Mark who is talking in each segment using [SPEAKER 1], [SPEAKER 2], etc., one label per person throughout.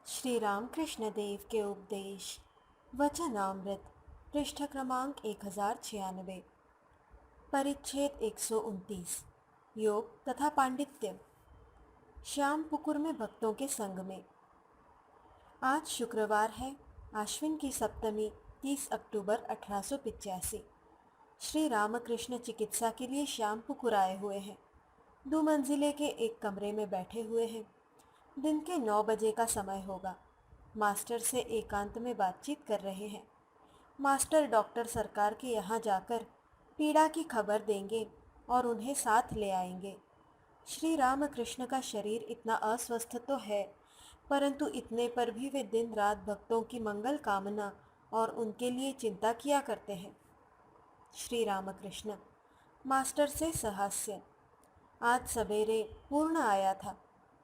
[SPEAKER 1] श्री रामकृष्ण देव के उपदेश वचनामृत पृष्ठ क्रमांक 1096 परिच्छेद 129 योग तथा पांडित्य। श्यामपुकुर में भक्तों के संग में। आज शुक्रवार है, आश्विन की सप्तमी 30 अक्टूबर 1885। श्री रामकृष्ण चिकित्सा के लिए श्यामपुकुर आए हुए हैं। 2 मंजिले के एक कमरे में बैठे हुए हैं। दिन के 9 बजे का समय होगा। मास्टर से एकांत में बातचीत कर रहे हैं। मास्टर डॉक्टर सरकार के यहाँ जाकर पीड़ा की खबर देंगे और उन्हें साथ ले आएंगे। श्री रामकृष्ण का शरीर इतना अस्वस्थ तो है, परंतु इतने पर भी वे दिन रात भक्तों की मंगल कामना और उनके लिए चिंता किया करते हैं। श्री रामकृष्ण मास्टर से सहास्य। आज सवेरे पूर्ण आया था।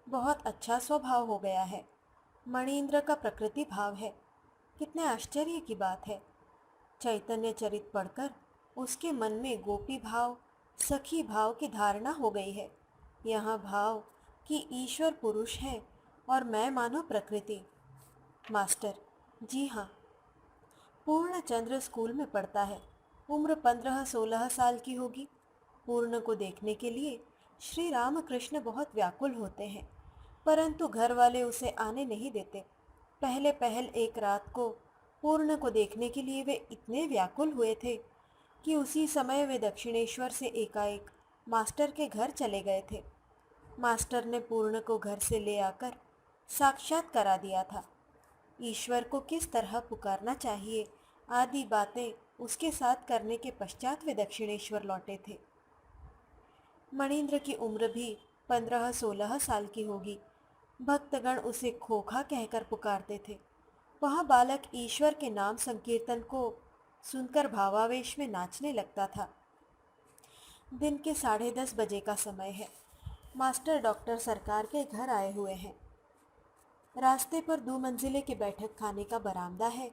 [SPEAKER 1] बहुत अच्छा स्वभाव हो गया है। मणिन्द्र का प्रकृति भाव है। कितने आश्चर्य की बात है। चैतन्य चरित पढ़कर उसके मन में गोपी भाव, सखी भाव की धारणा हो गई है। यहाँ भाव कि ईश्वर पुरुष है और मैं मानो प्रकृति। मास्टर: जी हाँ। पूर्णचंद्र स्कूल में पढ़ता है। उम्र 15-16 साल की होगी। पूर्ण को देखने के लिए श्री रामकृष्ण बहुत व्याकुल होते हैं, परंतु घर वाले उसे आने नहीं देते। पहले एक रात को पूर्ण को देखने के लिए वे इतने व्याकुल हुए थे कि उसी समय वे दक्षिणेश्वर से एकाएक मास्टर के घर चले गए थे। मास्टर ने पूर्ण को घर से ले आकर साक्षात करा दिया था। ईश्वर को किस तरह पुकारना चाहिए आदि बातें उसके साथ करने के पश्चात वे दक्षिणेश्वर लौटे थे। मणिन्द्र की उम्र भी 15-16 साल की होगी। भक्तगण उसे खोखा कहकर पुकारते थे। वह बालक ईश्वर के नाम संकीर्तन को सुनकर भावावेश में नाचने लगता था। दिन के 10:30 बजे का समय है। मास्टर डॉक्टर सरकार के घर आए हुए हैं। रास्ते पर 2 मंजिले के बैठक खाने का बरामदा है।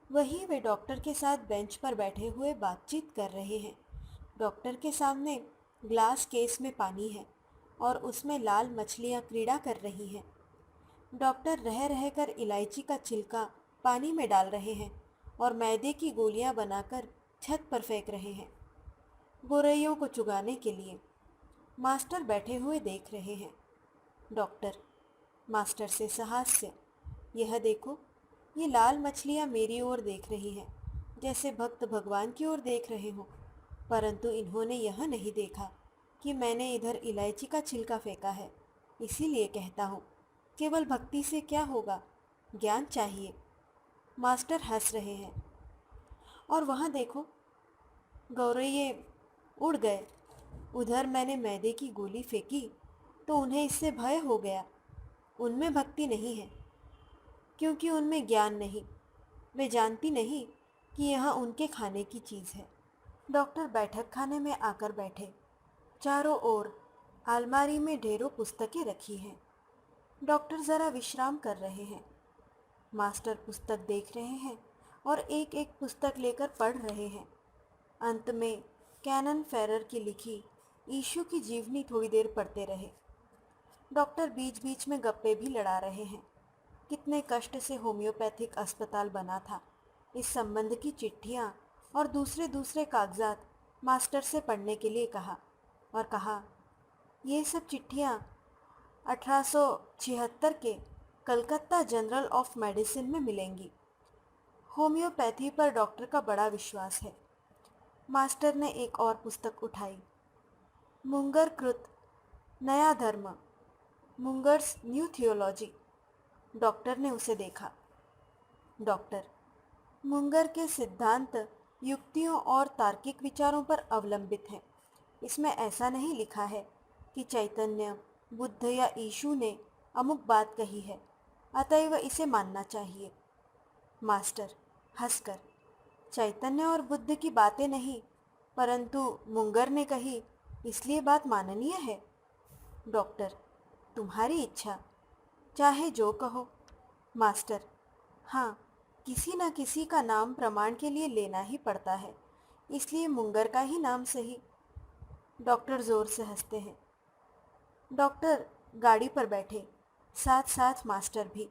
[SPEAKER 1] वहीं वे डॉक्टर के साथ बेंच पर बैठे हुए बातचीत कर रहे हैं। डॉक्टर के सामने ग्लास केस में पानी है और उसमें लाल मछलियां क्रीड़ा कर रही हैं। डॉक्टर रह रहकर इलायची का छिलका पानी में डाल रहे हैं और मैदे की गोलियां बनाकर छत पर फेंक रहे हैं, गोरैयों को चुगाने के लिए। मास्टर बैठे हुए देख रहे हैं। डॉक्टर मास्टर से सहास्य: यह देखो, ये लाल मछलियां मेरी ओर देख रही हैं, जैसे भक्त भगवान की ओर देख रहे हों, परंतु इन्होंने यह नहीं देखा कि मैंने इधर इलायची का छिलका फेंका है। इसीलिए कहता हूँ, केवल भक्ति से क्या होगा, ज्ञान चाहिए। मास्टर हंस रहे हैं। और वहाँ देखो, गौरैये उड़ गए। उधर मैंने मैदे की गोली फेंकी तो उन्हें इससे भय हो गया। उनमें भक्ति नहीं है, क्योंकि उनमें ज्ञान नहीं। वे जानती नहीं कि यह उनके खाने की चीज़ है। डॉक्टर बैठक खाने में आकर बैठे। चारों ओर अलमारी में ढेरों पुस्तकें रखी हैं। डॉक्टर ज़रा विश्राम कर रहे हैं। मास्टर पुस्तक देख रहे हैं और एक एक पुस्तक लेकर पढ़ रहे हैं। अंत में कैनन फेरर की लिखी यीशु की जीवनी थोड़ी देर पढ़ते रहे। डॉक्टर बीच बीच में गप्पे भी लड़ा रहे हैं। कितने कष्ट से होम्योपैथिक अस्पताल बना था। इस संबंध की चिट्ठियाँ और दूसरे दूसरे कागजात मास्टर से पढ़ने के लिए कहा और कहा, ये सब चिट्ठियाँ 1876 के कलकत्ता जर्नल ऑफ मेडिसिन में मिलेंगी। होम्योपैथी पर डॉक्टर का बड़ा विश्वास है। मास्टर ने एक और पुस्तक उठाई, मुंगर कृत नया धर्म, मुंगर्स न्यू थियोलॉजी। डॉक्टर ने उसे देखा। डॉक्टर: मुंगर के सिद्धांत युक्तियों और तार्किक विचारों पर अवलंबित हैं। इसमें ऐसा नहीं लिखा है कि चैतन्य, बुद्ध या यीशु ने अमुक बात कही है, अतएव इसे मानना चाहिए। मास्टर हंसकर: चैतन्य और बुद्ध की बातें नहीं, परंतु मुंगर ने कही, इसलिए बात माननीय है। डॉक्टर: तुम्हारी इच्छा, चाहे जो कहो। मास्टर: हाँ, किसी न किसी का नाम प्रमाण के लिए लेना ही पड़ता है, इसलिए मुंगर का ही नाम सही। डॉक्टर जोर से हंसते हैं। डॉक्टर गाड़ी पर बैठे, साथ साथ मास्टर भी।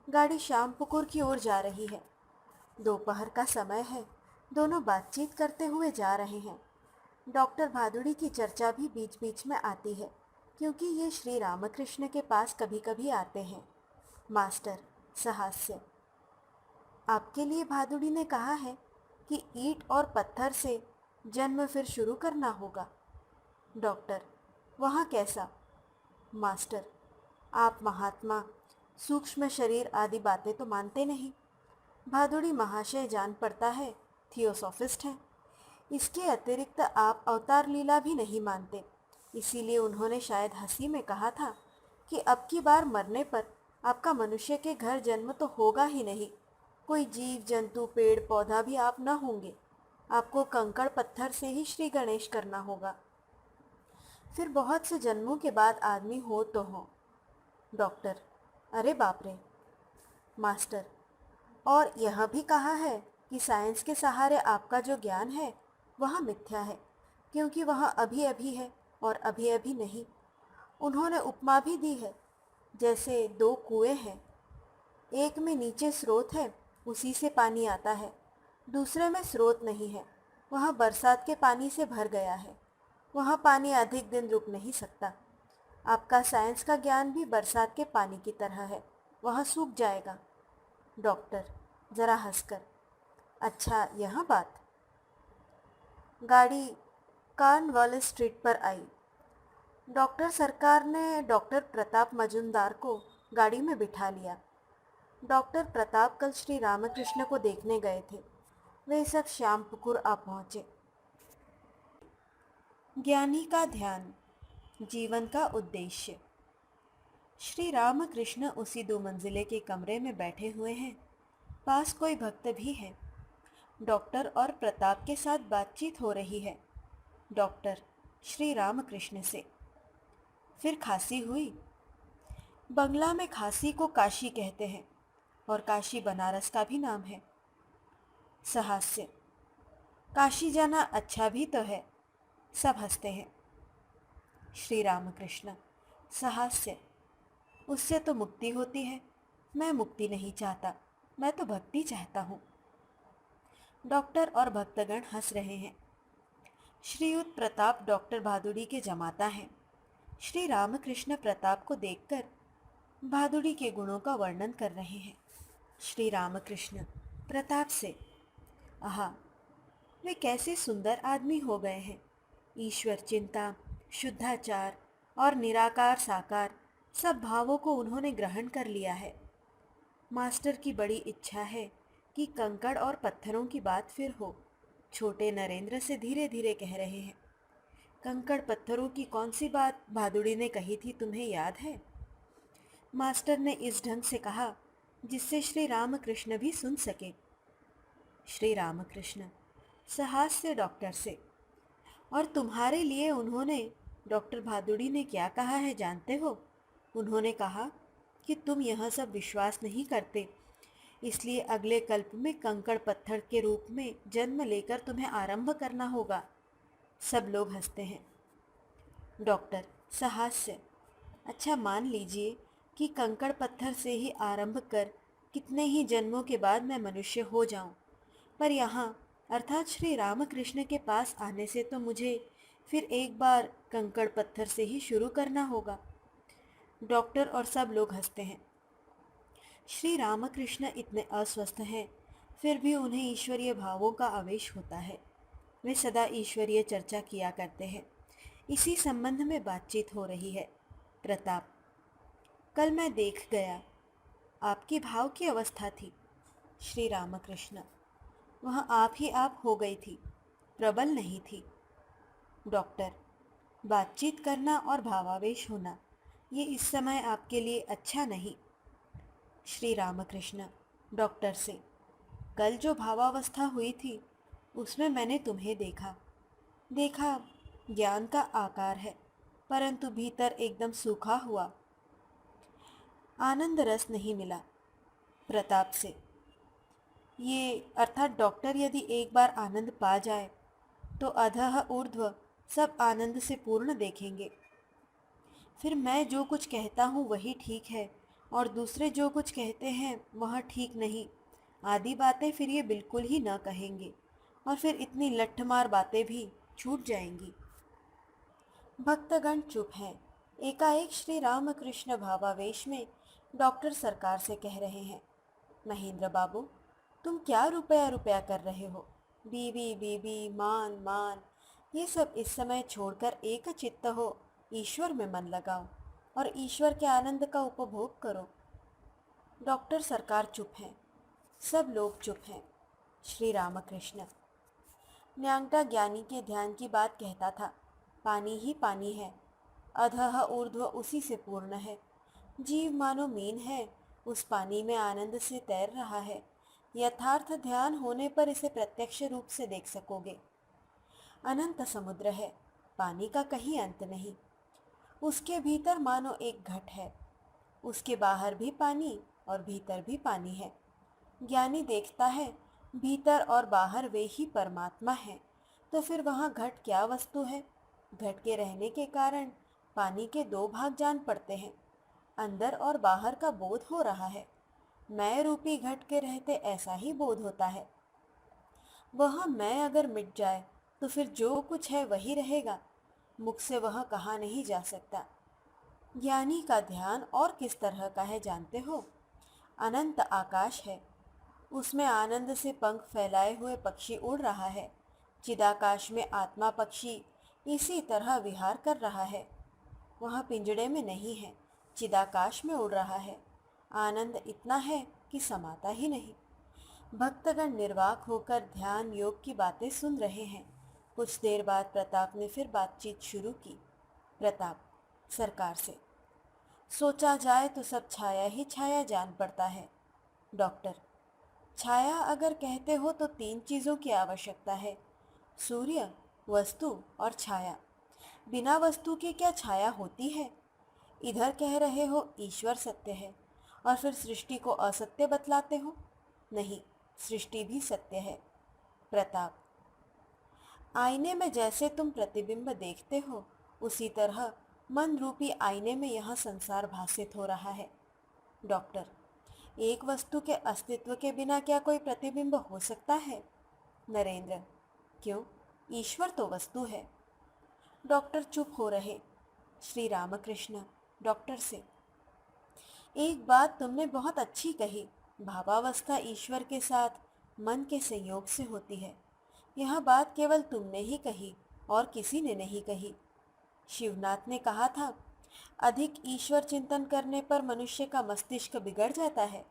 [SPEAKER 1] गाड़ी श्यामपुकुर की ओर जा रही है। दोपहर का समय है। दोनों बातचीत करते हुए जा रहे हैं। डॉक्टर भादुड़ी की चर्चा भी बीच बीच में आती है, क्योंकि ये श्री रामकृष्ण के पास कभी कभी आते हैं। मास्टर सहास्य: आपके लिए भादुड़ी ने कहा है कि ईंट और पत्थर से जन्म फिर शुरू करना होगा। डॉक्टर: वहाँ कैसा? मास्टर: आप महात्मा, सूक्ष्म शरीर आदि बातें तो मानते नहीं। भादुड़ी महाशय जान पड़ता है थियोसॉफिस्ट हैं। इसके अतिरिक्त आप अवतार लीला भी नहीं मानते। इसीलिए उन्होंने शायद हंसी में कहा था कि अब की बार मरने पर आपका मनुष्य के घर जन्म तो होगा ही नहीं। कोई जीव जंतु पेड़ पौधा भी आप न होंगे। आपको कंकड़ पत्थर से ही श्री गणेश करना होगा। फिर बहुत से जन्मों के बाद आदमी हो तो हो। डॉक्टर: अरे बाप रे। मास्टर: और यह भी कहा है कि साइंस के सहारे आपका जो ज्ञान है वह मिथ्या है, क्योंकि वह अभी अभी है और अभी अभी नहीं। उन्होंने उपमा भी दी है, जैसे दो कुएं हैं। एक में नीचे स्रोत है, उसी से पानी आता है। दूसरे में स्रोत नहीं है, वह बरसात के पानी से भर गया है। वह पानी अधिक दिन रुक नहीं सकता। आपका साइंस का ज्ञान भी बरसात के पानी की तरह है, वह सूख जाएगा। डॉक्टर जरा हंसकर: अच्छा यह बात। गाड़ी कार्नवालिस स्ट्रीट पर आई। डॉक्टर सरकार ने डॉक्टर प्रताप मजुमदार को गाड़ी में बिठा लिया। डॉक्टर प्रताप कल श्री रामकृष्ण को देखने गए थे। वे सब श्यामपुकुर आ पहुंचे। ज्ञानी का ध्यान, जीवन का उद्देश्य। श्री रामकृष्ण उसी 2 मंजिले के कमरे में बैठे हुए हैं। पास कोई भक्त भी है। डॉक्टर और प्रताप के साथ बातचीत हो रही है। डॉक्टर श्री रामकृष्ण से: फिर खांसी हुई? बंगला में खांसी को काशी कहते हैं और काशी बनारस का भी नाम है। सहास्य: काशी जाना अच्छा भी तो है। सब हंसते हैं। श्री रामकृष्ण सहास्य: उससे तो मुक्ति होती है। मैं मुक्ति नहीं चाहता, मैं तो भक्ति चाहता हूँ। डॉक्टर और भक्तगण हंस रहे हैं। श्रीयुत प्रताप डॉक्टर भादुड़ी के जमाता हैं। श्री रामकृष्ण प्रताप को देखकर भादुड़ी के गुणों का वर्णन कर रहे हैं। श्री रामकृष्ण प्रताप से: आहा, वे कैसे सुंदर आदमी हो गए हैं। ईश्वर चिंता, शुद्धाचार और निराकार साकार सब भावों को उन्होंने ग्रहण कर लिया है। मास्टर की बड़ी इच्छा है कि कंकड़ और पत्थरों की बात फिर हो। छोटे नरेंद्र से धीरे धीरे कह रहे हैं। कंकड़ पत्थरों की कौन सी बात भादुड़ी ने कही थी, तुम्हें याद है? मास्टर ने इस ढंग से कहा जिससे श्री रामकृष्ण भी सुन सके। श्री रामकृष्ण सहास्य डॉक्टर से: और तुम्हारे लिए उन्होंने, डॉक्टर भादुड़ी ने क्या कहा है जानते हो? उन्होंने कहा कि तुम यह सब विश्वास नहीं करते, इसलिए अगले कल्प में कंकड़ पत्थर के रूप में जन्म लेकर तुम्हें आरंभ करना होगा। सब लोग हंसते हैं। डॉक्टर सहास्य: अच्छा मान लीजिए कि कंकड़ पत्थर से ही आरंभ कर कितने ही जन्मों के बाद मैं मनुष्य हो जाऊं, पर यहाँ अर्थात श्री रामकृष्ण के पास आने से तो मुझे फिर एक बार कंकड़ पत्थर से ही शुरू करना होगा। डॉक्टर और सब लोग हंसते हैं। श्री रामकृष्ण इतने अस्वस्थ हैं, फिर भी उन्हें ईश्वरीय भावों का आवेश होता है। वे सदा ईश्वरीय चर्चा किया करते हैं। इसी संबंध में बातचीत हो रही है। प्रताप: कल मैं देख गया, आपकी भाव की अवस्था थी। श्री रामकृष्ण: वह आप ही आप हो गई थी, प्रबल नहीं थी। डॉक्टर: बातचीत करना और भावावेश होना, ये इस समय आपके लिए अच्छा नहीं। श्री रामकृष्ण डॉक्टर से: कल जो भावावस्था हुई थी उसमें मैंने तुम्हें देखा ज्ञान का आकार है, परंतु भीतर एकदम सूखा हुआ, आनंद रस नहीं मिला। प्रताप से: ये अर्थात डॉक्टर यदि एक बार आनंद पा जाए तो अधः ऊर्ध्व सब आनंद से पूर्ण देखेंगे। फिर मैं जो कुछ कहता हूँ वही ठीक है और दूसरे जो कुछ कहते हैं वह ठीक नहीं आदि बातें फिर ये बिल्कुल ही न कहेंगे और फिर इतनी लट्ठमार बातें भी छूट जाएंगी। भक्तगण चुप हैं। एकाएक श्री रामकृष्ण भावावेश में डॉक्टर सरकार से कह रहे हैं, महेंद्र बाबू, तुम क्या रुपया रुपया कर रहे हो? बीबी बीबी, मान मान, ये सब इस समय छोड़कर एक चित्त हो ईश्वर में मन लगाओ और ईश्वर के आनंद का उपभोग करो। डॉक्टर सरकार चुप हैं। सब लोग चुप हैं। श्री रामकृष्ण। न्यांगटा ज्ञानी के ध्यान की बात कहता था, पानी ही पानी है, अधः ऊर्ध्व उसी से पूर्ण है। जीव मानो मीन है, उस पानी में आनंद से तैर रहा है। यथार्थ ध्यान होने पर इसे प्रत्यक्ष रूप से देख सकोगे। अनंत समुद्र है, पानी का कहीं अंत नहीं। उसके भीतर मानो एक घट है, उसके बाहर भी पानी और भीतर भी पानी है। ज्ञानी देखता है भीतर और बाहर वे ही परमात्मा है, तो फिर वहाँ घट क्या वस्तु है? घट के रहने के कारण पानी के दो भाग जान पड़ते हैं। अंदर और बाहर का बोध हो रहा है। मैं रूपी घट के रहते ऐसा ही बोध होता है। वह मैं अगर मिट जाए तो फिर जो कुछ है वही रहेगा, मुख से वह कहा नहीं जा सकता। ज्ञानी का ध्यान और किस तरह का है जानते हो? अनंत आकाश है, उसमें आनंद से पंख फैलाए हुए पक्षी उड़ रहा है। चिदाकाश में आत्मा पक्षी इसी तरह विहार कर रहा है। वह पिंजड़े में नहीं है, चिदाकाश में उड़ रहा है। आनंद इतना है कि समाता ही नहीं। भक्तगण निर्वाक होकर ध्यान योग की बातें सुन रहे हैं। कुछ देर बाद प्रताप ने फिर बातचीत शुरू की। प्रताप सरकार से, सोचा जाए तो सब छाया ही छाया जान पड़ता है। डॉक्टर, छाया अगर कहते हो तो तीन चीज़ों की आवश्यकता है, सूर्य, वस्तु और छाया। बिना वस्तु के क्या छाया होती है? इधर कह रहे हो ईश्वर सत्य है और फिर सृष्टि को असत्य बतलाते हो। नहीं, सृष्टि भी सत्य है। प्रताप, आईने में जैसे तुम प्रतिबिंब देखते हो उसी तरह मन रूपी आईने में यह संसार भासित हो रहा है। डॉक्टर, एक वस्तु के अस्तित्व के बिना क्या कोई प्रतिबिंब हो सकता है? नरेंद्र, क्यों? ईश्वर तो वस्तु है। डॉक्टर चुप हो रहे। श्री रामकृष्ण डॉक्टर से, एक बात तुमने बहुत अच्छी कही, भावावस्था ईश्वर के साथ मन के संयोग से होती है। यह बात केवल तुमने ही कही और किसी ने नहीं कही। शिवनाथ ने कहा था, अधिक ईश्वर चिंतन करने पर मनुष्य का मस्तिष्क बिगड़ जाता है।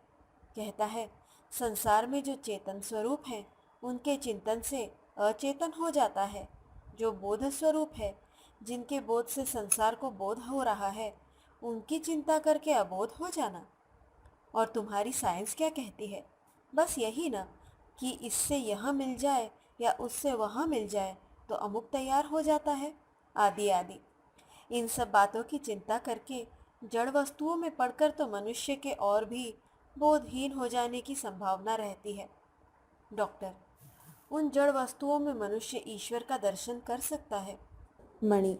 [SPEAKER 1] कहता है, संसार में जो चेतन स्वरूप हैं उनके चिंतन से अचेतन हो जाता है। जो बोध स्वरूप है, जिनके बोध से संसार को बोध हो रहा है, उनकी चिंता करके अबोध हो जाना। और तुम्हारी साइंस क्या कहती है? बस यही ना कि इससे यह मिल जाए या उससे वह मिल जाए तो अमुक तैयार हो जाता है, आदि आदि। इन सब बातों की चिंता करके जड़ वस्तुओं में पड़कर तो मनुष्य के और भी बोधहीन हो जाने की संभावना रहती है। डॉक्टर, उन जड़ वस्तुओं में मनुष्य ईश्वर का दर्शन कर सकता है। मणि,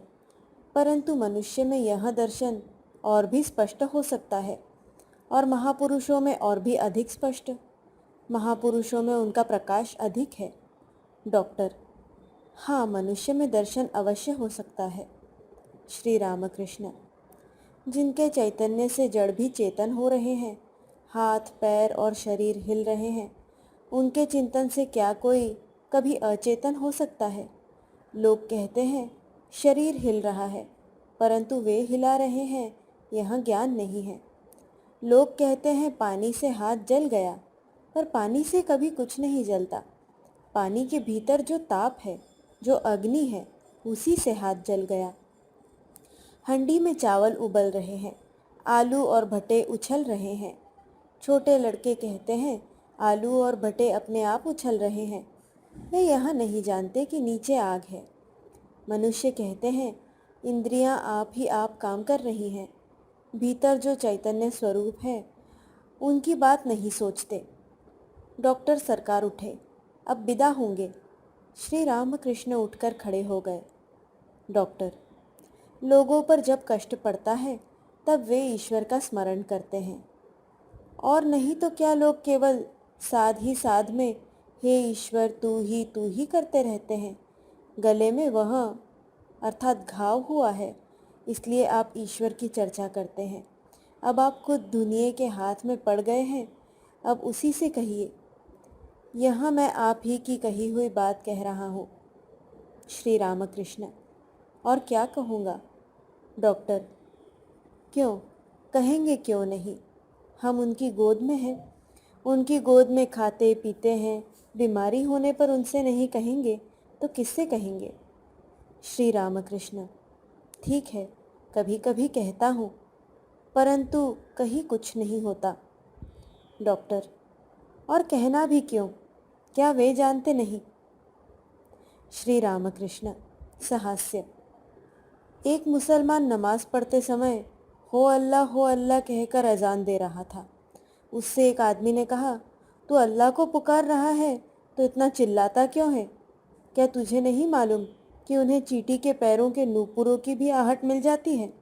[SPEAKER 1] परंतु मनुष्य में यह दर्शन और भी स्पष्ट हो सकता है और महापुरुषों में और भी अधिक स्पष्ट। महापुरुषों में उनका प्रकाश अधिक है। डॉक्टर, हाँ, मनुष्य में दर्शन अवश्य हो सकता है। श्री रामकृष्ण, जिनके चैतन्य से जड़ भी चेतन हो रहे हैं, हाथ पैर और शरीर हिल रहे हैं, उनके चिंतन से क्या कोई कभी अचेतन हो सकता है? लोग कहते हैं शरीर हिल रहा है, परंतु वे हिला रहे हैं यह ज्ञान नहीं है। लोग कहते हैं पानी से हाथ जल गया, पर पानी से कभी कुछ नहीं जलता। पानी के भीतर जो ताप है, जो अग्नि है, उसी से हाथ जल गया। हंडी में चावल उबल रहे हैं, आलू और भटे उछल रहे हैं। छोटे लड़के कहते हैं आलू और भटे अपने आप उछल रहे हैं। वे यह नहीं जानते कि नीचे आग है। मनुष्य कहते हैं इंद्रियां आप ही आप काम कर रही हैं। भीतर जो चैतन्य स्वरूप है उनकी बात नहीं सोचते। डॉक्टर सरकार उठे, अब विदा होंगे। श्री रामकृष्ण उठकर खड़े हो गए। डॉक्टर, लोगों पर जब कष्ट पड़ता है तब वे ईश्वर का स्मरण करते हैं। और नहीं तो क्या लोग केवल साध ही साध में हे ईश्वर तू ही करते रहते हैं। गले में वह अर्थात घाव हुआ है, इसलिए आप ईश्वर की चर्चा करते हैं। अब आप खुद दुनिया के हाथ में पड़ गए हैं, अब उसी से कहिए। यहाँ मैं आप ही की कही हुई बात कह रहा हूँ। श्री रामकृष्ण। और क्या कहूँगा? डॉक्टर। क्यों? कहेंगे क्यों नहीं? हम उनकी गोद में हैं, उनकी गोद में खाते पीते हैं। बीमारी होने पर उनसे नहीं कहेंगे तो किससे कहेंगे? श्री रामकृष्ण। ठीक है, कभी कभी कहता हूँ, परंतु कहीं कुछ नहीं होता। डॉक्टर। और कहना भी क्यों? क्या वे जानते नहीं? श्री रामकृष्ण सहास्य। एक मुसलमान नमाज पढ़ते समय हो अल्लाह कहकर अजान दे रहा था। उससे एक आदमी ने कहा, तू अल्लाह को पुकार रहा है तो इतना चिल्लाता क्यों है? क्या तुझे नहीं मालूम कि उन्हें चींटी के पैरों के नूपुरों की भी आहट मिल जाती है?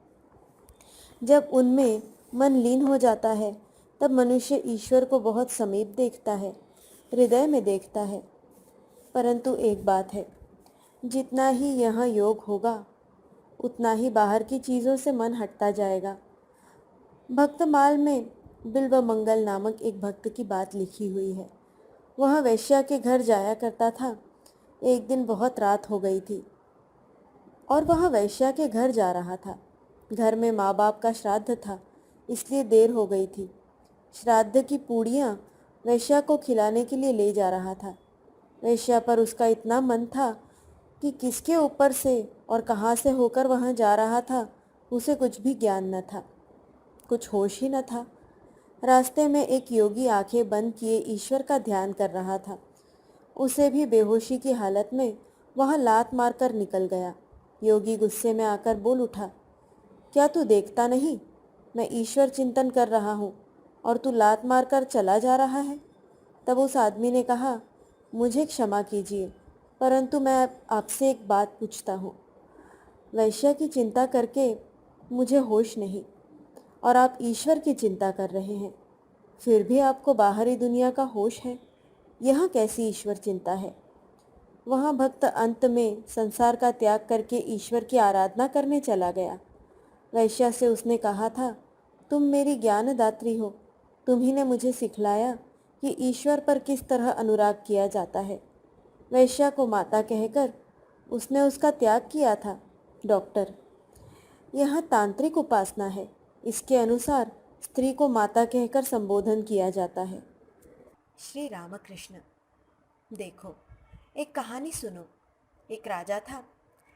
[SPEAKER 1] जब उनमें मन लीन हो जाता है तब मनुष्य ईश्वर को बहुत समीप देखता है, हृदय में देखता है। परंतु एक बात है, जितना ही यहाँ योग होगा उतना ही बाहर की चीज़ों से मन हटता जाएगा। भक्तमाल में बिल्व मंगल नामक एक भक्त की बात लिखी हुई है। वह वैश्या के घर जाया करता था। एक दिन बहुत रात हो गई थी और वह वैश्या के घर जा रहा था। घर में माँ बाप का श्राद्ध था, इसलिए देर हो गई थी। श्राद्ध की पूड़ियाँ वैश्या को खिलाने के लिए ले जा रहा था। वैश्या पर उसका इतना मन था कि किसके ऊपर से और कहाँ से होकर वहाँ जा रहा था उसे कुछ भी ज्ञान न था, कुछ होश ही न था। रास्ते में एक योगी आंखें बंद किए ईश्वर का ध्यान कर रहा था। उसे भी बेहोशी की हालत में वह लात मारकर निकल गया। योगी गुस्से में आकर बोल उठा, क्या तू देखता नहीं? मैं ईश्वर चिंतन कर रहा हूँ और तू लात मारकर चला जा रहा है। तब उस आदमी ने कहा, मुझे क्षमा कीजिए, परंतु मैं आपसे एक बात पूछता हूँ। वैश्य की चिंता करके मुझे होश नहीं और आप ईश्वर की चिंता कर रहे हैं, फिर भी आपको बाहरी दुनिया का होश है। यह कैसी ईश्वर चिंता है? वहाँ भक्त अंत में संसार का त्याग करके ईश्वर की आराधना करने चला गया। वैश्या से उसने कहा था, तुम मेरी ज्ञानदात्री हो, तुम ही ने मुझे सिखलाया कि ईश्वर पर किस तरह अनुराग किया जाता है। वैश्या को माता कहकर उसने उसका त्याग किया था। डॉक्टर। यह तांत्रिक उपासना है, इसके अनुसार स्त्री को माता कहकर संबोधन किया जाता है। श्री रामकृष्ण। देखो, एक कहानी सुनो। एक राजा था।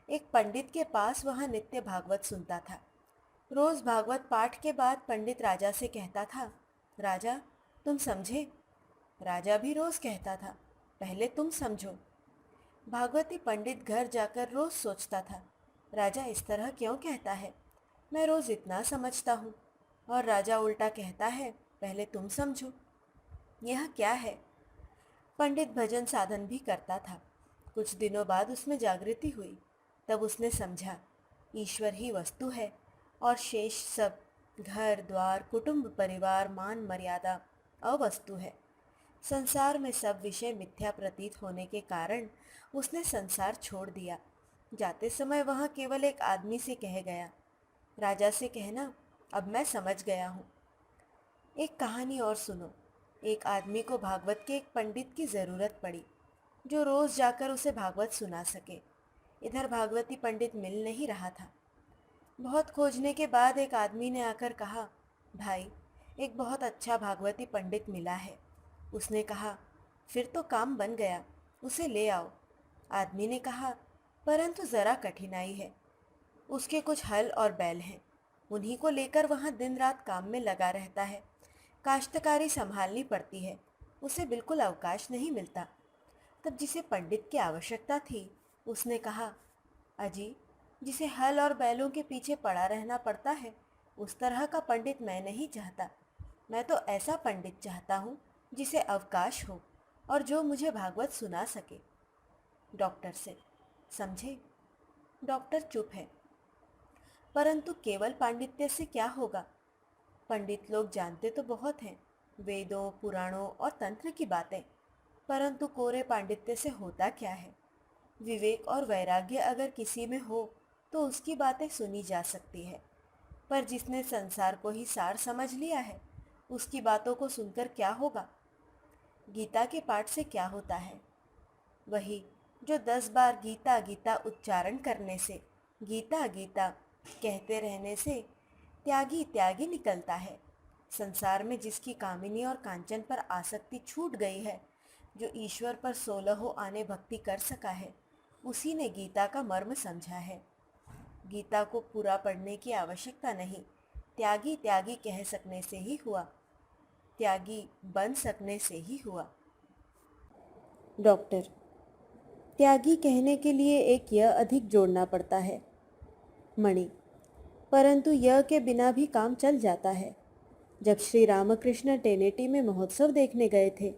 [SPEAKER 1] एक पंडित के पास वह नित्य भागवत सुनता था। रोज भागवत पाठ के बाद पंडित राजा से कहता था, राजा तुम समझे? राजा भी रोज कहता था, पहले तुम समझो। भागवती पंडित घर जाकर रोज सोचता था, राजा इस तरह क्यों कहता है? मैं रोज इतना समझता हूँ और राजा उल्टा कहता है, पहले तुम समझो। यह क्या है? पंडित भजन साधन भी करता था। कुछ दिनों बाद उसमें जागृति हुई। तब उसने समझा, ईश्वर ही वस्तु है और शेष सब घर द्वार कुटुंब परिवार मान मर्यादा अवस्तु है। संसार में सब विषय मिथ्या प्रतीत होने के कारण उसने संसार छोड़ दिया। जाते समय वह केवल एक आदमी से कह गया, राजा से कहना, अब मैं समझ गया हूँ। एक कहानी और सुनो। एक आदमी को भागवत के एक पंडित की ज़रूरत पड़ी जो रोज़ जाकर उसे भागवत सुना सके। इधर भागवती पंडित मिल नहीं रहा था। बहुत खोजने के बाद एक आदमी ने आकर कहा, भाई एक बहुत अच्छा भागवती पंडित मिला है। उसने कहा, फिर तो काम बन गया, उसे ले आओ। आदमी ने कहा, परंतु ज़रा कठिनाई है। उसके कुछ हल और बैल हैं, उन्हीं को लेकर वहाँ दिन रात काम में लगा रहता है। काश्तकारी संभालनी पड़ती है, उसे बिल्कुल अवकाश नहीं मिलता। तब जिसे पंडित की आवश्यकता थी उसने कहा, अजी जिसे हल और बैलों के पीछे पड़ा रहना पड़ता है उस तरह का पंडित मैं नहीं चाहता। मैं तो ऐसा पंडित चाहता हूँ जिसे अवकाश हो और जो मुझे भागवत सुना सके। डॉक्टर से, समझे? डॉक्टर चुप है। परंतु केवल पांडित्य से क्या होगा? पंडित लोग जानते तो बहुत हैं, वेदों, पुराणों और तंत्र की बातें, परंतु कोरे पांडित्य से होता क्या है? विवेक और वैराग्य अगर किसी में हो तो उसकी बातें सुनी जा सकती है, पर जिसने संसार को ही सार समझ लिया है उसकी बातों को सुनकर क्या होगा? गीता के पाठ से क्या होता है? वही जो 10 बार गीता गीता उच्चारण करने से, गीता गीता कहते रहने से त्यागी त्यागी निकलता है। संसार में जिसकी कामिनी और कांचन पर आसक्ति छूट गई है, जो ईश्वर पर 16 आने भक्ति कर सका है, उसी ने गीता का मर्म समझा है। गीता को पूरा पढ़ने की आवश्यकता नहीं, त्यागी त्यागी कह सकने से ही हुआ, त्यागी बन सकने से ही हुआ। डॉक्टर, त्यागी कहने के लिए एक यह अधिक जोड़ना पड़ता है। मणि, परंतु यह के बिना भी काम चल जाता है। जब श्री रामकृष्ण टेनेटी में महोत्सव देखने गए थे,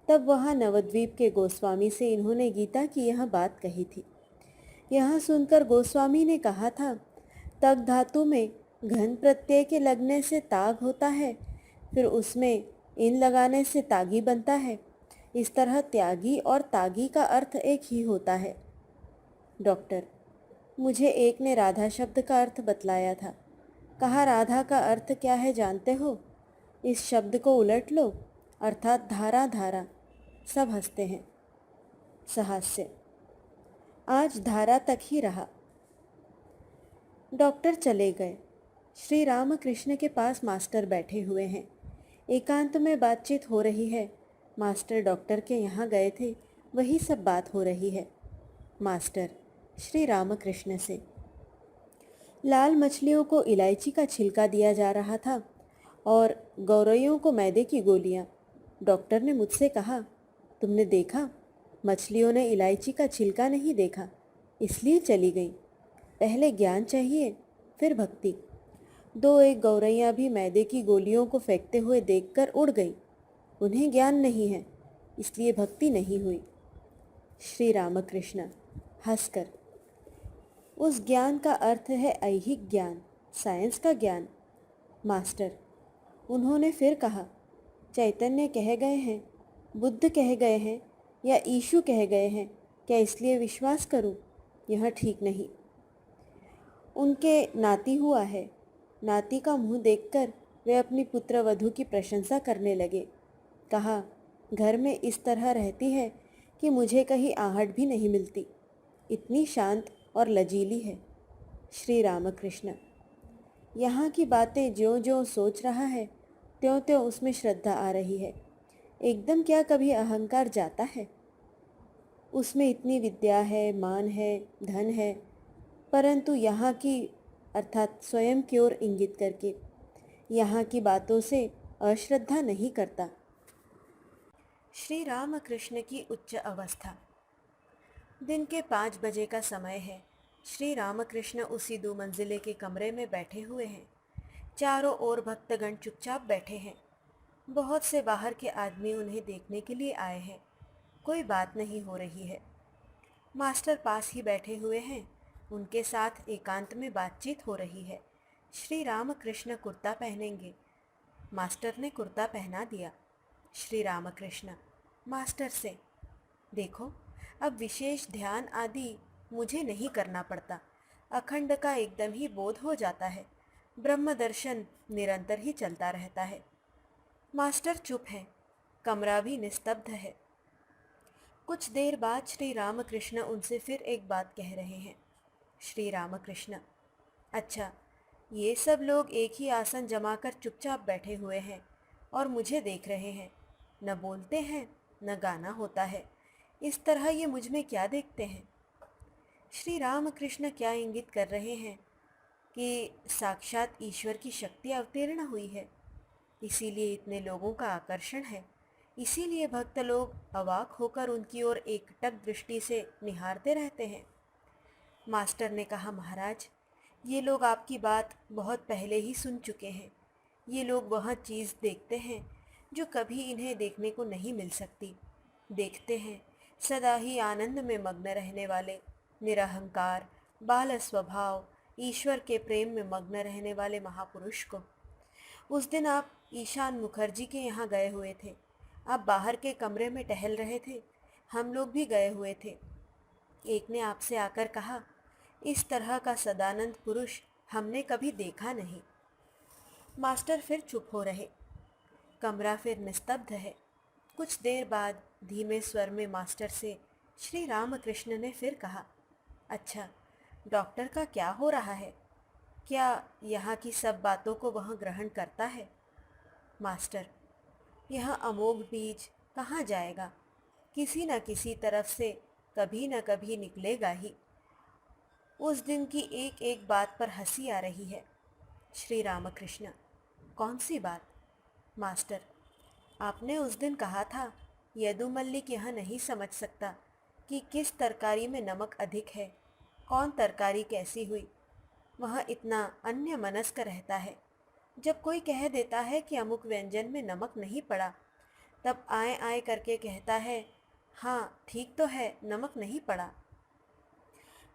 [SPEAKER 1] तब वहाँ नवद्वीप के गोस्वामी से इन्होंने गीता की यह बात कही थी। यह सुनकर गोस्वामी ने कहा था, तग धातु में घन प्रत्यय के लगने से ताग होता है, फिर उसमें इन लगाने से तागी बनता है। इस तरह त्यागी और तागी का अर्थ एक ही होता है। डॉक्टर, मुझे एक ने राधा शब्द का अर्थ बतलाया था। कहा, राधा का अर्थ क्या है जानते हो? इस शब्द को उलट लो, अर्थात धारा धारा। सब हंसते हैं। सहास्य, आज धारा तक ही रहा। डॉक्टर चले गए। श्री रामकृष्ण के पास मास्टर बैठे हुए हैं। एकांत में बातचीत हो रही है। मास्टर डॉक्टर के यहाँ गए थे, वही सब बात हो रही है। मास्टर श्री रामकृष्ण से, लाल मछलियों को इलायची का छिलका दिया जा रहा था और गौरैयों को मैदे की गोलियां। डॉक्टर ने मुझसे कहा, तुमने देखा? मछलियों ने इलायची का छिलका नहीं देखा, इसलिए चली गई। पहले ज्ञान चाहिए, फिर भक्ति। दो एक गौरैयां भी मैदे की गोलियों को फेंकते हुए देखकर उड़ गई। उन्हें ज्ञान नहीं है, इसलिए भक्ति नहीं हुई। श्री रामकृष्ण हंसकर, उस ज्ञान का अर्थ है ऐहिक ज्ञान, साइंस का ज्ञान। मास्टर, उन्होंने फिर कहा, चैतन्य कह गए हैं, बुद्ध कह गए हैं या ईशु कह गए हैं, क्या इसलिए विश्वास करूं? यह ठीक नहीं। उनके नाती हुआ है। नाती का मुंह देखकर वे अपनी पुत्र वधू की प्रशंसा करने लगे। कहा, घर में इस तरह रहती है कि मुझे कहीं आहट भी नहीं मिलती, इतनी शांत और लजीली है। श्री रामकृष्ण, यहाँ की बातें ज्यों ज्यों सोच रहा है त्यों त्यों उसमें श्रद्धा आ रही है। एकदम क्या कभी अहंकार जाता है? उसमें इतनी विद्या है, मान है, धन है, परंतु यहाँ की अर्थात स्वयं की ओर इंगित करके यहाँ की बातों से अश्रद्धा नहीं करता। श्री रामकृष्ण की उच्च अवस्था। दिन के 5 बजे का समय है। श्री रामकृष्ण उसी 2 मंजिले के कमरे में बैठे हुए हैं। चारों ओर भक्तगण चुपचाप बैठे हैं। बहुत से बाहर के आदमी उन्हें देखने के लिए आए हैं। कोई बात नहीं हो रही है। मास्टर पास ही बैठे हुए हैं, उनके साथ एकांत में बातचीत हो रही है। श्री रामकृष्ण कुर्ता पहनेंगे। मास्टर ने कुर्ता पहना दिया। श्री रामकृष्ण मास्टर से, देखो, अब विशेष ध्यान आदि मुझे नहीं करना पड़ता, अखंड का एकदम ही बोध हो जाता है, ब्रह्म दर्शन निरंतर ही चलता रहता है। मास्टर चुप हैं, कमरा भी निस्तब्ध है। कुछ देर बाद श्री रामकृष्ण उनसे फिर एक बात कह रहे हैं। श्री रामकृष्ण, अच्छा, ये सब लोग एक ही आसन जमाकर चुपचाप बैठे हुए हैं और मुझे देख रहे हैं, न बोलते हैं न गाना होता है, इस तरह ये मुझ में क्या देखते हैं? श्री रामकृष्ण क्या इंगित कर रहे हैं कि साक्षात ईश्वर की शक्ति अवतीर्ण हुई है, इसीलिए इतने लोगों का आकर्षण है, इसीलिए भक्त लोग अवाक होकर उनकी ओर एकटक दृष्टि से निहारते रहते हैं। मास्टर ने कहा, महाराज, ये लोग आपकी बात बहुत पहले ही सुन चुके हैं। ये लोग वह चीज़ देखते हैं जो कभी इन्हें देखने को नहीं मिल सकती। देखते हैं सदा ही आनंद में मग्न रहने वाले, निरहंकार, बाल स्वभाव, ईश्वर के प्रेम में मग्न रहने वाले महापुरुष को। उस दिन आप ईशान मुखर्जी के यहाँ गए हुए थे। आप बाहर के कमरे में टहल रहे थे, हम लोग भी गए हुए थे। एक ने आपसे आकर कहा, इस तरह का सदानंद पुरुष हमने कभी देखा नहीं। मास्टर फिर चुप हो रहे। कमरा फिर निस्तब्ध है। कुछ देर बाद धीमे स्वर में मास्टर से श्री रामकृष्ण ने फिर कहा, अच्छा, डॉक्टर का क्या हो रहा है? क्या यहाँ की सब बातों को वह ग्रहण करता है? मास्टर, यह अमोघ बीज कहाँ जाएगा? किसी न किसी तरफ से कभी न कभी निकलेगा ही। उस दिन की एक एक बात पर हंसी आ रही है। श्री रामकृष्ण, कौन सी बात? मास्टर, आपने उस दिन कहा था यदु मल्लिक यह नहीं समझ सकता कि किस तरकारी में नमक अधिक है, कौन तरकारी कैसी हुई। वह इतना अन्यमनस्क रहता है। जब कोई कह देता है कि अमुक व्यंजन में नमक नहीं पड़ा, तब आए आए करके कहता है, हाँ ठीक तो है, नमक नहीं पड़ा।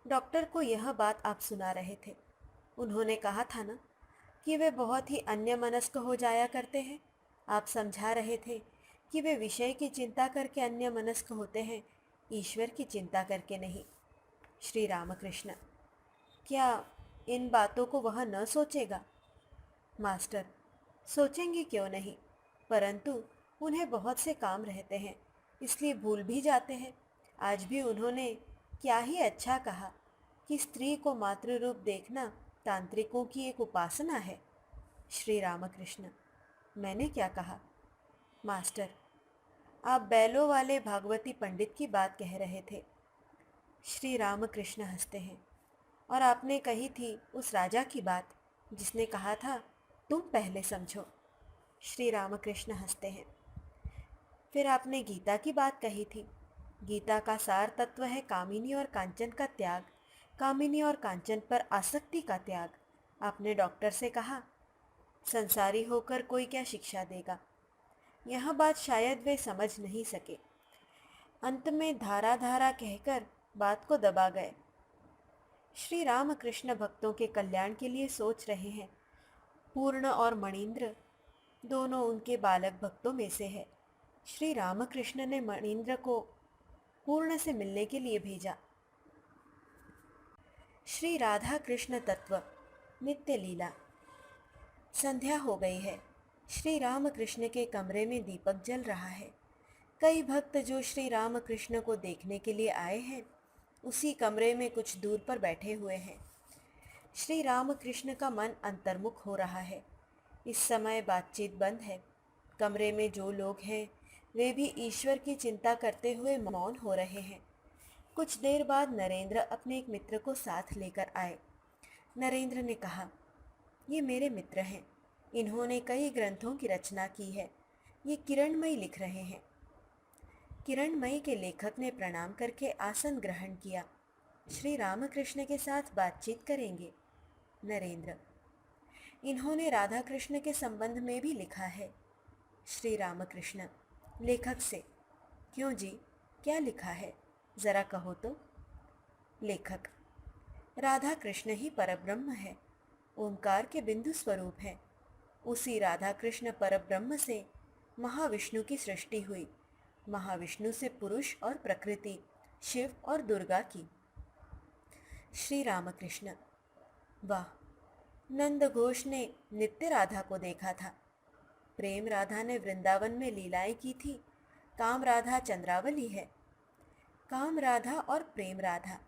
[SPEAKER 1] डॉक्टर को यह बात आप सुना रहे थे। उन्होंने कहा था ना कि वे बहुत ही अन्यमनस्क हो जाया करते हैं। आप समझा रहे थे कि वे विषय की चिंता करके अन्यमनस्क होते हैं, ईश्वर की चिंता करके नहीं। श्री रामकृष्ण, क्या इन बातों को वह न सोचेगा? मास्टर, सोचेंगे क्यों नहीं, परंतु उन्हें बहुत से काम रहते हैं, इसलिए भूल भी जाते हैं। आज भी उन्होंने क्या ही अच्छा कहा कि स्त्री को मातृ रूप देखना तांत्रिकों की एक उपासना है। श्री रामकृष्ण, मैंने क्या कहा? मास्टर, आप बैलों वाले भागवती पंडित की बात कह रहे थे। श्री रामकृष्ण हंसते हैं। और आपने कही थी उस राजा की बात जिसने कहा था तुम पहले समझो। श्री रामकृष्ण हंसते हैं। फिर आपने गीता की बात कही थी। गीता का सार तत्व है कामिनी और कांचन का त्याग, कामिनी और कांचन पर आसक्ति का त्याग। आपने डॉक्टर से कहा, संसारी होकर कोई क्या शिक्षा देगा। यह बात शायद वे समझ नहीं सके। अंत में धारा धारा कहकर बात को दबा गए। श्री रामकृष्ण भक्तों के कल्याण के लिए सोच रहे हैं। पूर्ण और मणिंद्र दोनों उनके बालक भक्तों में से है। श्री रामकृष्ण ने मणिंद्र को पूर्ण से मिलने के लिए भेजा। श्री राधा कृष्ण तत्व नित्य लीला। संध्या हो गई है। श्री रामकृष्ण के कमरे में दीपक जल रहा है। कई भक्त जो श्री रामकृष्ण को देखने के लिए आए हैं, उसी कमरे में कुछ दूर पर बैठे हुए हैं। श्री रामकृष्ण का मन अंतर्मुख हो रहा है। इस समय बातचीत बंद है। कमरे में जो लोग हैं वे भी ईश्वर की चिंता करते हुए मौन हो रहे हैं। कुछ देर बाद नरेंद्र अपने एक मित्र को साथ लेकर आए। नरेंद्र ने कहा, ये मेरे मित्र हैं, इन्होंने कई ग्रंथों की रचना की है। ये किरणमयी लिख रहे हैं। किरणमयी के लेखक ने प्रणाम करके आसन ग्रहण किया। श्री रामकृष्ण के साथ बातचीत करेंगे। नरेंद्र, इन्होंने राधा कृष्ण के संबंध में भी लिखा है। श्री रामकृष्ण, लेखक से, क्यों जी, क्या लिखा है, जरा कहो तो। लेखक, राधा कृष्ण ही परब्रह्म है, ओंकार के बिंदु स्वरूप है। उसी राधा कृष्ण परब्रह्म से महाविष्णु की सृष्टि हुई। महाविष्णु से पुरुष और प्रकृति, शिव और दुर्गा की। श्री रामकृष्ण, वाह, नंद घोष ने नित्य राधा को देखा था। प्रेम राधा ने वृंदावन में लीलाएं की थी। काम राधा चंद्रावली है। काम राधा और प्रेम राधा,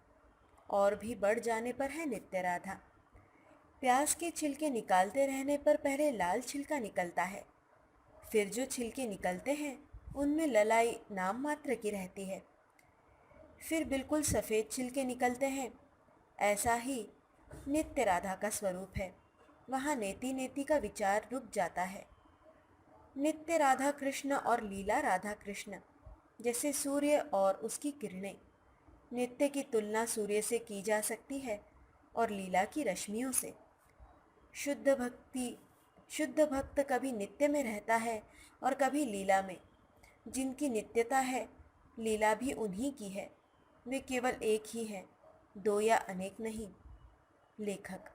[SPEAKER 1] और भी बढ़ जाने पर है नित्य राधा। प्याज के छिलके निकालते रहने पर पहले लाल छिलका निकलता है, फिर जो छिलके निकलते हैं उनमें ललाई नाम मात्र की रहती है, फिर बिल्कुल सफ़ेद छिलके निकलते हैं। ऐसा ही नित्य राधा का स्वरूप है। वहाँ नेति नेति का विचार रुक जाता है। नित्य राधा कृष्ण और लीला राधा कृष्ण जैसे सूर्य और उसकी किरणें। नित्य की तुलना सूर्य से की जा सकती है और लीला की रश्मियों से। शुद्ध भक्त कभी नित्य में रहता है और कभी लीला में। जिनकी नित्यता है, लीला भी उन्हीं की है। वे केवल एक ही हैं, दो या अनेक नहीं। लेखक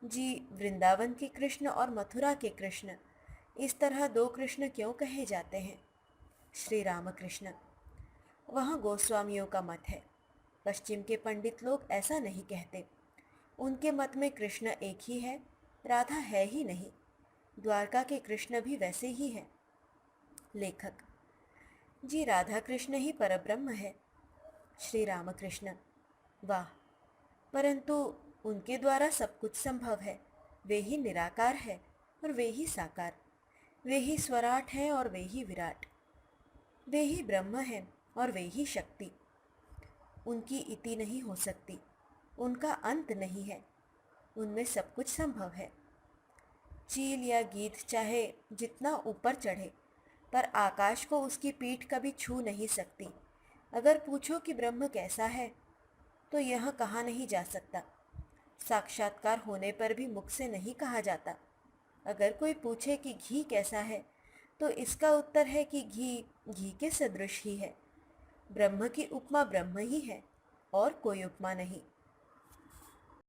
[SPEAKER 1] जी, वृंदावन के कृष्ण और मथुरा के कृष्ण इस तरह दो कृष्ण क्यों कहे जाते हैं? श्री रामकृष्ण: वह गोस्वामियों का मत है। पश्चिम के पंडित लोग ऐसा नहीं कहते। उनके मत में कृष्ण एक ही है, राधा है ही नहीं। द्वारका के कृष्ण भी वैसे ही है। लेखक: जी, राधा कृष्ण ही परब्रह्म है। श्री रामकृष्ण: वाह! परंतु उनके द्वारा सब कुछ संभव है। वे ही निराकार है और वे ही साकार। वे ही स्वराट हैं और वे ही विराट। वे ही ब्रह्म हैं और वे ही शक्ति। उनकी इति नहीं हो सकती, उनका अंत नहीं है। उनमें सब कुछ संभव है। चील या गीध चाहे जितना ऊपर चढ़े, पर आकाश को उसकी पीठ कभी छू नहीं सकती। अगर पूछो कि ब्रह्म कैसा है, तो यह कहा नहीं जा सकता। साक्षात्कार होने पर भी मुख से नहीं कहा जाता। अगर कोई पूछे कि घी कैसा है, तो इसका उत्तर है कि घी घी के सदृश ही है। ब्रह्म की उपमा ब्रह्म ही है और कोई उपमा नहीं।